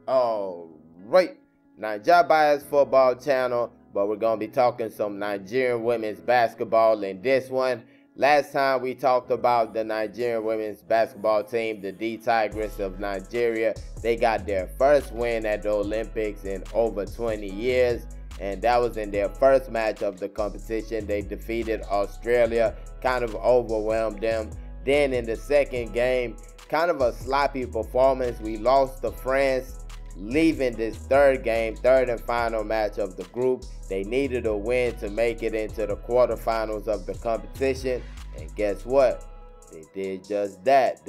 Alright, Naija Bias Football Channel, but we're going to be talking some Nigerian women's basketball in this one. Last time we talked about the Nigerian women's basketball team, the D Tigers of Nigeria. They got their first win at the Olympics in over 20 years, and that was in their first match of the competition. They defeated Australia, kind of overwhelmed them. Then in the second game, kind of a sloppy performance. We lost to France, leaving this third and final match of the group. They needed a win to make it into the quarterfinals of the competition, and guess what? They did just that.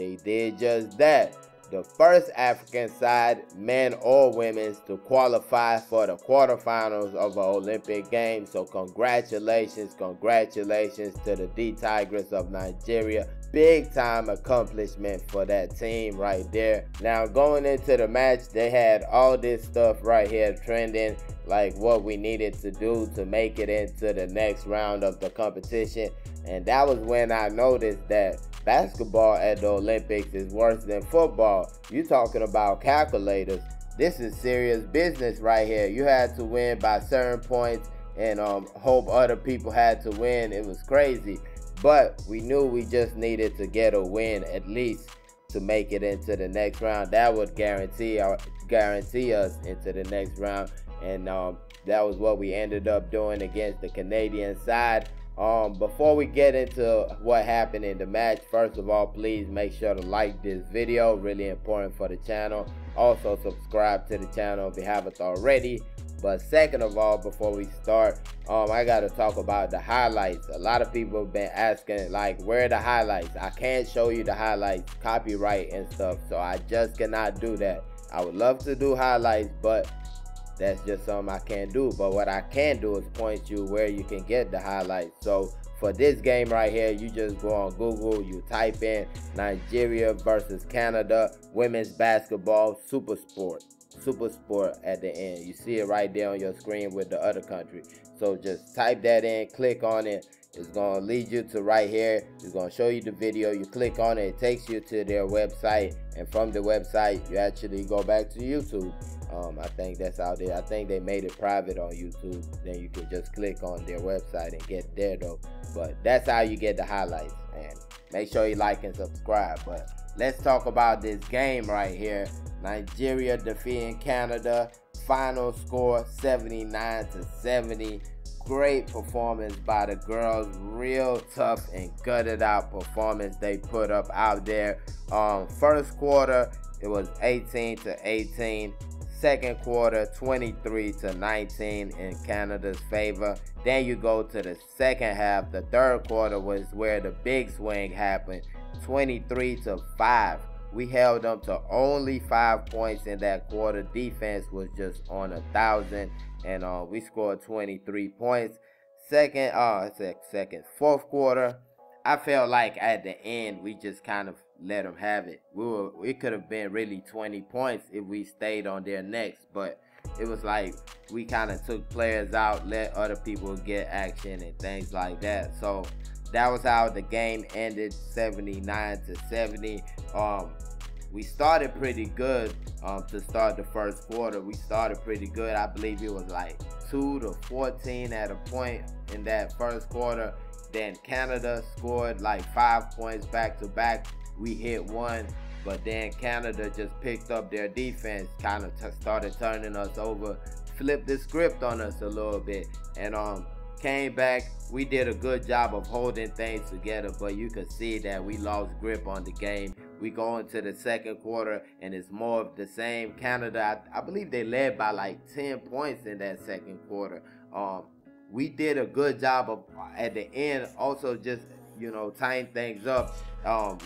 The first African side, men or women's, to qualify for the quarterfinals of an Olympic Games. So congratulations to the D Tigers of Nigeria. Big time accomplishment for that team right there. Now going into the match, they had all this stuff right here trending, like what we needed to do to make it into the next round of the competition. And that was when I noticed that basketball at the Olympics is worse than football. You talking about calculators. This is serious business right here. You had to win by certain points and hope other people had to win. It was crazy. But we knew we just needed to get a win at least to make it into the next round. That would guarantee us into the next round. And that was what we ended up doing against the Canadian side. Before we get into what happened in the match, first of all, please make sure to like this video. Really important for the channel. Also subscribe to the channel if you haven't already. But second of all, before we start, I gotta talk about the highlights. A lot of people have been asking, like, where are the highlights? I can't show you the highlights, copyright and stuff, so I just cannot do that. I would love to do highlights, but that's just something I can't do. But what I can do is point you where you can get the highlights. So for this game right here, you just go on Google, you type in Nigeria versus Canada women's basketball super sport at the end. You see it right there on your screen with the other country. So just type that in, click on it. It's going to lead you to right here. It's going to show you the video. You click on it, it takes you to their website, and from the website you actually go back to YouTube. I think that's out there. I think they made it private on YouTube. Then you can just click on their website and get there though. But that's how you get the highlights. And make sure you like and subscribe. But let's talk about this game right here. Nigeria defeating Canada. Final score 79-70. Great performance by the girls. Real tough and gutted out performance they put up out there. First quarter, it was 18-18. Second quarter, 23-19 in Canada's favor. Then you go to the second half. The third quarter was where the big swing happened. 23-5. We held them to only 5 points in that quarter. Defense was just on 1,000, and we scored 23 points. Fourth quarter, I felt like at the end we just kind of let them have it. It could have been really 20 points if we stayed on their necks, but it was like we kind of took players out, let other people get action and things like that. So that was how the game ended, 79-70. We started pretty good to start the first quarter. We started pretty good. I believe it was like 2-14 at a point in that first quarter. Then Canada scored like 5 points back to back. We hit one, but then Canada just picked up their defense, kind of started turning us over, flipped the script on us a little bit, and came back. We did a good job of holding things together, but you could see that we lost grip on the game. We go into the second quarter and it's more of the same. Canada, I believe they led by like 10 points in that second quarter. We did a good job of at the end also just, you know, tying things up.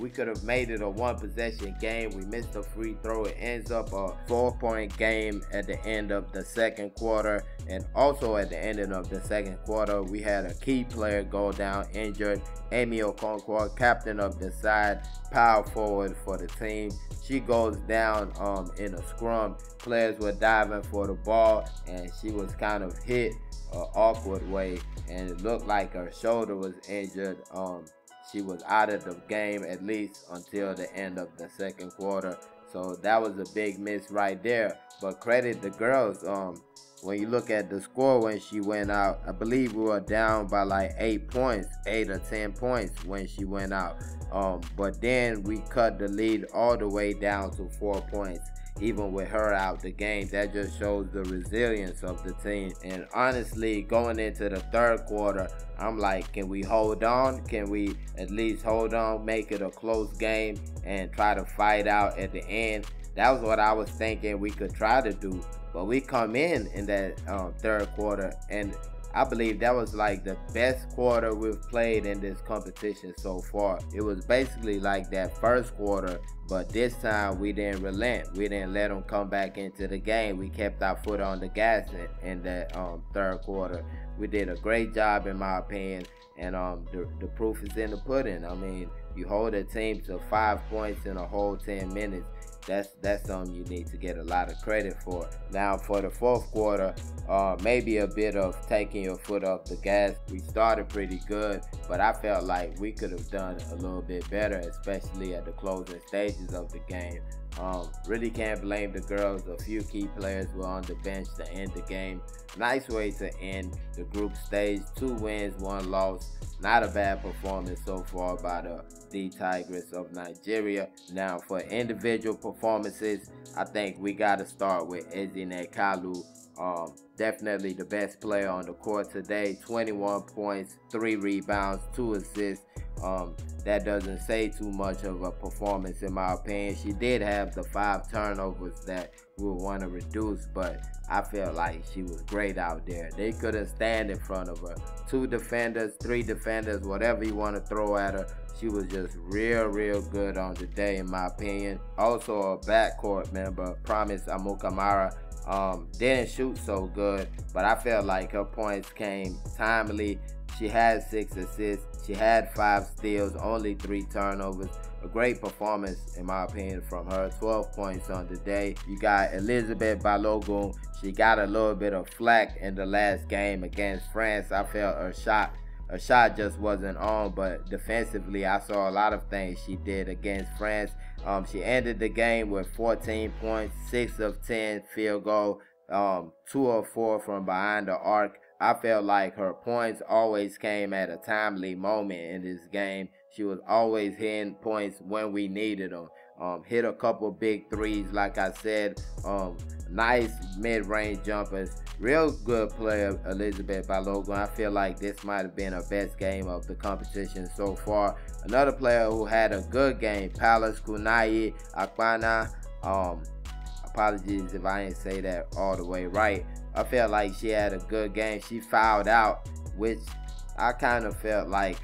We could have made it a one possession game. We missed a free throw. It ends up a 4-point game at the end of the second quarter. And also at the ending of the second quarter, we had a key player go down injured. Amy Okonkwo, captain of the side, power forward for the team. She goes down in a scrum. Players were diving for the ball and she was kind of hit an awkward way, and it looked like her shoulder was injured. She was out of the game at least until the end of the second quarter. So that was a big miss right there. But credit the girls. When you look at the score when she went out, I believe we were down by like 8 points, 8 or 10 points when she went out. But then we cut the lead all the way down to 4 points. Even with her out the game, that just shows the resilience of the team. And honestly, going into the third quarter, I'm like, can we hold on? Can we at least hold on, make it a close game, and try to fight out at the end? That was what I was thinking we could try to do. But we come in that third quarter, and I believe that was like the best quarter we've played in this competition so far. It was basically like that first quarter, but this time we didn't relent. We didn't let them come back into the game. We kept our foot on the gas in that third quarter. We did a great job, in my opinion, and the proof is in the pudding. I mean, you hold a team to 5 points in a whole 10 minutes. That's something you need to get a lot of credit for. Now for the fourth quarter, maybe a bit of taking your foot off the gas. We started pretty good, but I felt like we could have done a little bit better, especially at the closing stages of the game. Really can't blame the girls. A few key players were on the bench to end the game. Nice way to end the group stage. 2 wins, 1 loss. Not a bad performance so far by the Tigress of Nigeria. Now for individual performances, I think we got to start with Ezinne Kalu. Definitely the best player on the court today. 21 points, 3 rebounds, 2 assists. That doesn't say too much of a performance in my opinion. She did have the 5 turnovers that we would want to reduce, but I felt like she was great out there. They couldn't stand in front of her. 2 defenders, 3 defenders, whatever you want to throw at her. She was just real good on the day, in my opinion. Also a backcourt member, Promise Amukamara, didn't shoot so good, but I felt like her points came timely. She had 6 assists. She had 5 steals, only 3 turnovers. A great performance, in my opinion, from her. 12 points on the day. You got Elizabeth Balogun. She got a little bit of flack in the last game against France. I felt her shot just wasn't on, but defensively, I saw a lot of things she did against France. She ended the game with 14 points, 6 of 10 field goal, 2 of 4 from behind the arc. I felt like her points always came at a timely moment in this game. She was always hitting points when we needed them. Hit a couple big threes, like I said. Nice mid-range jumpers. Real good player, Elizabeth Balogun. I feel like this might have been her best game of the competition so far. Another player who had a good game, Palace Kunai Akpana. Apologies if I didn't say that all the way right. I felt like she had a good game. She fouled out, which I kind of felt like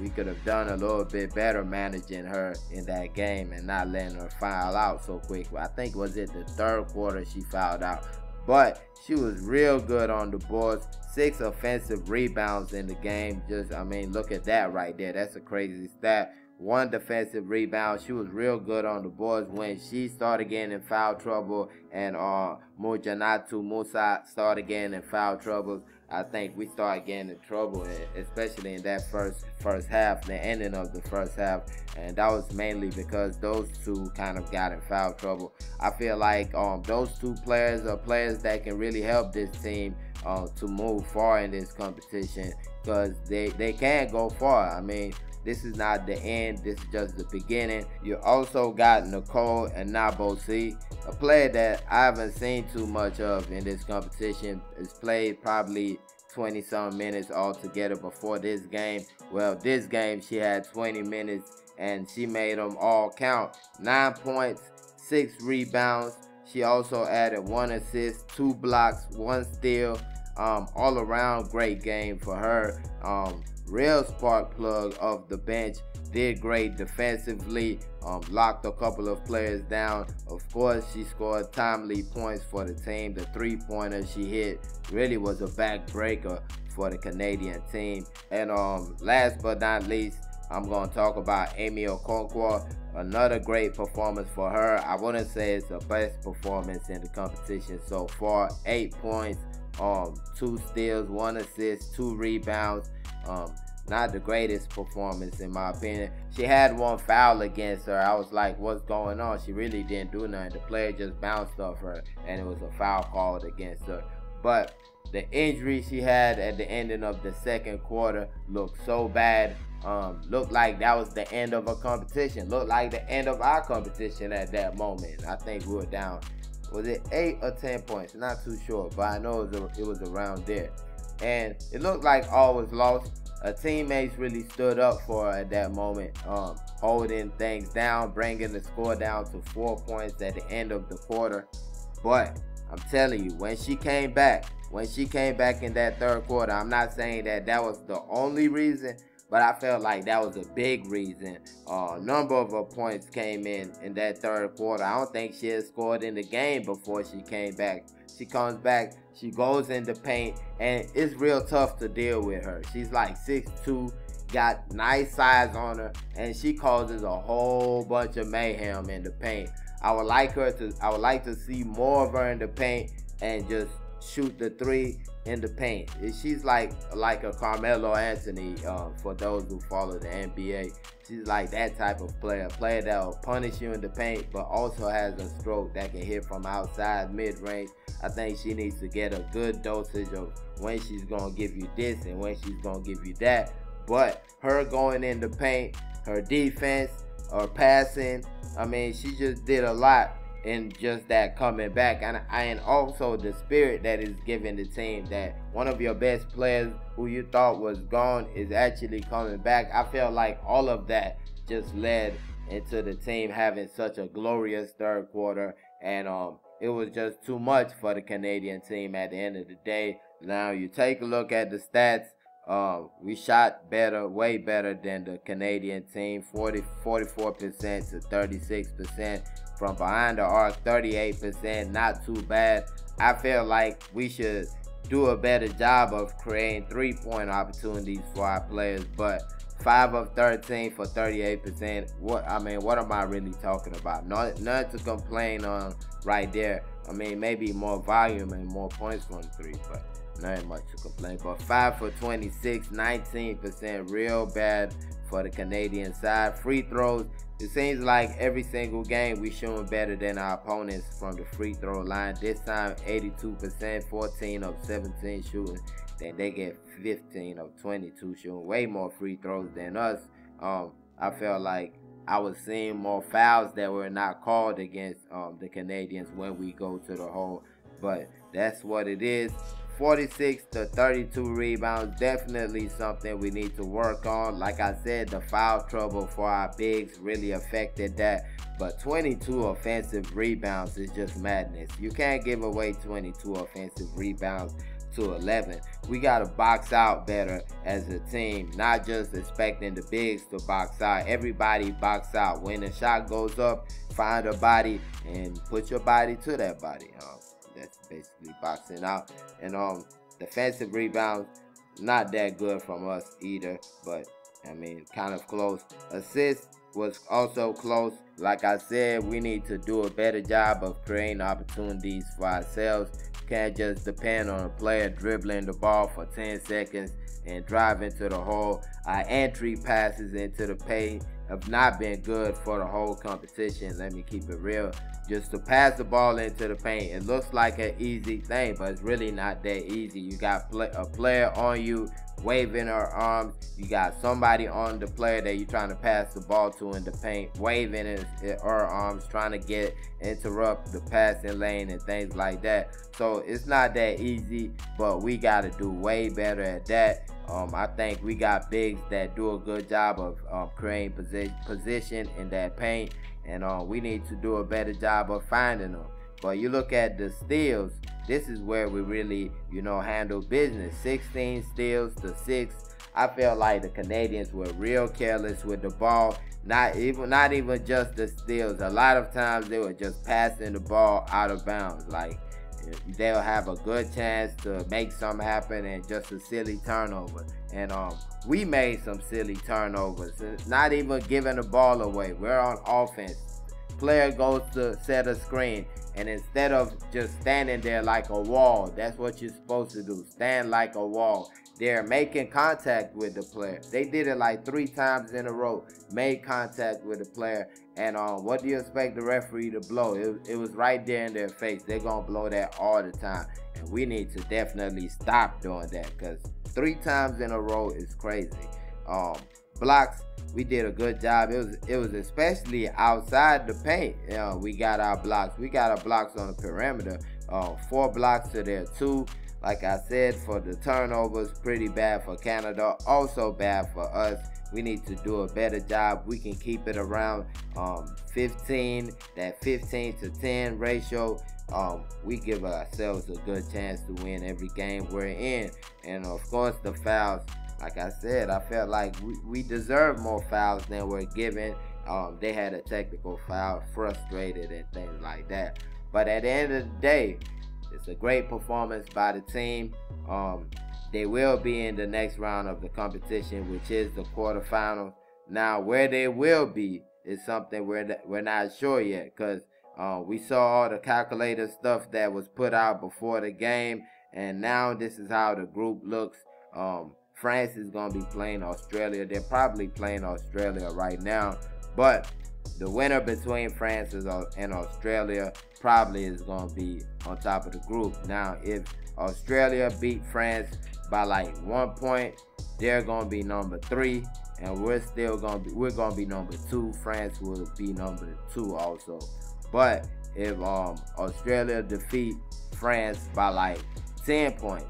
we could have done a little bit better managing her in that game and not letting her foul out so quick. I think was it the third quarter she fouled out. But she was real good on the boards. 6 offensive rebounds in the game. Just, I mean, look at that right there. That's a crazy stat. 1 defensive rebound. She was real good on the boards when she started getting in foul trouble and Mujanatu Musa started getting in foul trouble. I think we started getting in trouble, especially in that first half, the ending of the first half, and that was mainly because those 2 kind of got in foul trouble. I feel like those 2 players are players that can really help this team to move far in this competition, because they can go far. I mean, this is not the end, this is just the beginning. You also got Nicole Anabosi, a player that I haven't seen too much of in this competition. Has played probably 20-some minutes altogether before this game. Well, this game she had 20 minutes and she made them all count. 9 points, 6 rebounds. She also added 1 assist, 2 blocks, 1 steal. All around great game for her. Real spark plug of the bench. Did great defensively. Locked a couple of players down. Of course, she scored timely points for the team. The 3-pointer she hit really was a backbreaker for the Canadian team. And last but not least, I'm going to talk about Amy Okonkwo. Another great performance for her. I wouldn't say it's the best performance in the competition so far. 8 points, 2 steals, 1 assist, 2 rebounds. not the greatest performance in my opinion. She had one foul against her. I was like, what's going on? She really didn't do nothing. The player just bounced off her and it was a foul called against her. But the injury she had at the ending of the second quarter looked so bad. Looked like that was the end of a competition. Looked like the end of our competition at that moment. I think we were down, was it 8 or 10 points? Not too sure, but I know it was around there. And it looked like all was lost. Her teammates really stood up for her at that moment, holding things down, bringing the score down to 4 points at the end of the quarter. But I'm telling you, when she came back in that third quarter, I'm not saying that was the only reason, but I felt like that was a big reason. A number of her points came in that third quarter. I don't think she had scored in the game before she came back. She comes back, she goes in the paint, and it's real tough to deal with her. She's like 6'2", got nice size on her, and she causes a whole bunch of mayhem in the paint. I would like to see more of her in the paint and just shoot the three in the paint. She's like a Carmelo Anthony, for those who follow the NBA. She's like that type of player that will punish you in the paint, but also has a stroke that can hit from outside, mid-range. I think she needs to get a good dosage of when she's going to give you this and when she's going to give you that. But her going in the paint, her defense, her passing, I mean, she just did a lot in just that coming back, and also the spirit that is given the team, that one of your best players who you thought was gone is actually coming back. I felt like all of that just led into the team having such a glorious third quarter, and it was just too much for the Canadian team at the end of the day. Now you take a look at the stats. We shot better, way better than the Canadian team, 44% to 36%. From behind the arc, 38%, not too bad. I feel like we should do a better job of creating three-point opportunities for our players, but 5 of 13 for 38%. What am I really talking about? Nothing to complain on right there. I mean, maybe more volume and more points from 3, but not much to complain. But 5 for 26, 19%, real bad for the Canadian side. Free throws, it seems like every single game we shooting better than our opponents from the free throw line. This time 82%, 14 of 17 shooting. Then they get 15 of 22 shooting. Way more free throws than us. I felt like I was seeing more fouls that were not called against the Canadians when we go to the hole. But that's what it is. 46 to 32 rebounds, definitely something we need to work on. Like I said, the foul trouble for our bigs really affected that. But 22 offensive rebounds is just madness. You can't give away 22 offensive rebounds to 11. We got to box out better as a team, not just expecting the bigs to box out. Everybody box out. When the shot goes up, find a body and put your body to that body. That's basically boxing out. And defensive rebounds, not that good from us either, but I mean, kind of close. Assists was also close. Like I said, we need to do a better job of creating opportunities for ourselves. Can't just depend on a player dribbling the ball for 10 seconds and driving to the hole. Our entry passes into the paint have not been good for the whole competition. Let me keep it real. Just to pass the ball into the paint, it looks like an easy thing, but it's really not that easy. You got a player on you waving her arms. You got somebody on the player that you're trying to pass the ball to in the paint, waving her arms, trying to interrupt the passing lane and things like that. So it's not that easy, but we got to do way better at that. I think we got bigs that do a good job of creating position in that paint, and we need to do a better job of finding them. But you look at the steals, this is where we really, handle business. 16 steals to 6. I felt like the Canadians were real careless with the ball. Not even just the steals. A lot of times they were just passing the ball out of bounds. Like, they'll have a good chance to make something happen and just a silly turnover. And we made some silly turnovers. Not even giving the ball away. We're on offense. Player goes to set a screen, and instead of just standing there like a wall, that's what you're supposed to do. Stand like a wall. they're making contact with the player. They did it like 3 times in a row, made contact with the player. And what do you expect the referee to blow? It was right there in their face. They're going to blow that all the time. And we need to definitely stop doing that, because 3 times in a row is crazy. Blocks, we did a good job. It was especially outside the paint. We got our blocks. We got our blocks on the perimeter. 4 blocks to their 2. Like I said, for the turnovers, pretty bad for Canada, also bad for us. We need to do a better job. We can keep it around 15, that 15 to 10 ratio. We give ourselves a good chance to win every game we're in. And of course, the fouls, like I said, I felt like we deserve more fouls than we're given. They had a technical foul, frustrated and things like that. But at the end of the day, it's a great performance by the team. They will be in the next round of the competition, which is the quarterfinals. Now, where they will be is something we're not sure yet, because we saw all the calculator stuff that was put out before the game, and now this is how the group looks. France is going to be playing Australia. They're probably playing Australia right now, but the winner between France and Australia probably is going to be on top of the group. Now, if Australia beat France by like 1 point, they're going to be number 3, and we're going to be number 2. France will be number 2 also. But if Australia defeat France by like 10 points,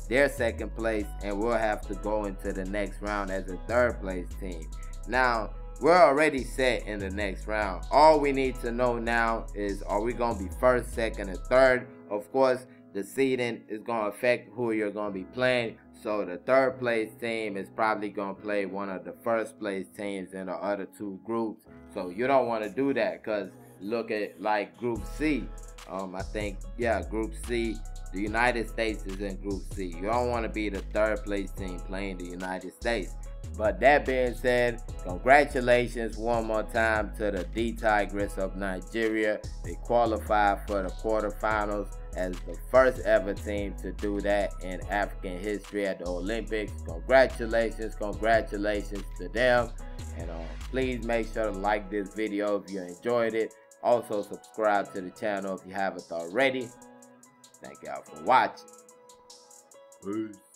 they're second place, and we'll have to go into the next round as a 3rd place team. Now, we're already set in the next round. All we need to know now is, are we going to be 1st, 2nd, and 3rd? Of course, the seeding is going to affect who you're going to be playing. So the 3rd place team is probably going to play one of the 1st place teams in the other 2 groups. So you don't want to do that, because look at like Group C. I think, yeah, Group C. The United States is in Group C. You don't want to be the 3rd place team playing the United States. But that being said, congratulations one more time to the D Tigers of Nigeria. They qualified for the quarterfinals as the first ever team to do that in African history at the Olympics. Congratulations to them. And please make sure to like this video if you enjoyed it. Also subscribe to the channel if you haven't already. Thank y'all for watching. Peace.